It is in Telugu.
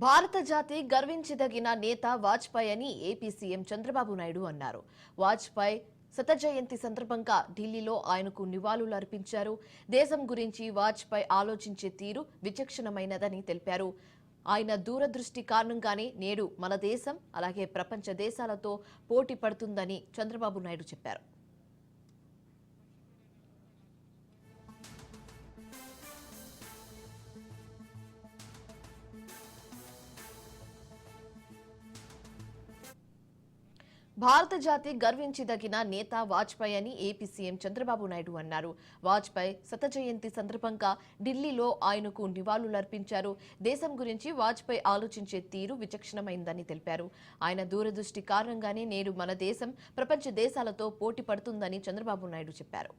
భారత జాతి గర్వించదగిన నేత వాజ్పేయి అని ఏపీ సీఎం చంద్రబాబు నాయుడు అన్నారు. వాజ్పేయి శత జయంతి సందర్భంగా ఢిల్లీలో ఆయనకు నివాళులు అర్పించారు. దేశం గురించి వాజ్పేయి ఆలోచించే తీరు విచక్షణమైనదని తెలిపారు. ఆయన దూరదృష్టి కారణంగానే నేడు మన దేశం అలాగే ప్రపంచ దేశాలతో పోటీ పడుతుందని చంద్రబాబు నాయుడు చెప్పారు. భారత జాతి గర్వించదగిన నేత వాజ్పేయి అని ఏపీ సీఎం చంద్రబాబు నాయుడు అన్నారు. వాజ్పేయి శత జయంతి సందర్భంగా ఢిల్లీలో ఆయనకు నివాళులర్పించారు. దేశం గురించి వాజ్పేయి ఆలోచించే తీరు విచక్షణమైందని తెలిపారు. ఆయన దూరదృష్టి కారణంగానే నేడు మన దేశం ప్రపంచ దేశాలతో పోటీ పడుతుందని చంద్రబాబు నాయుడు చెప్పారు.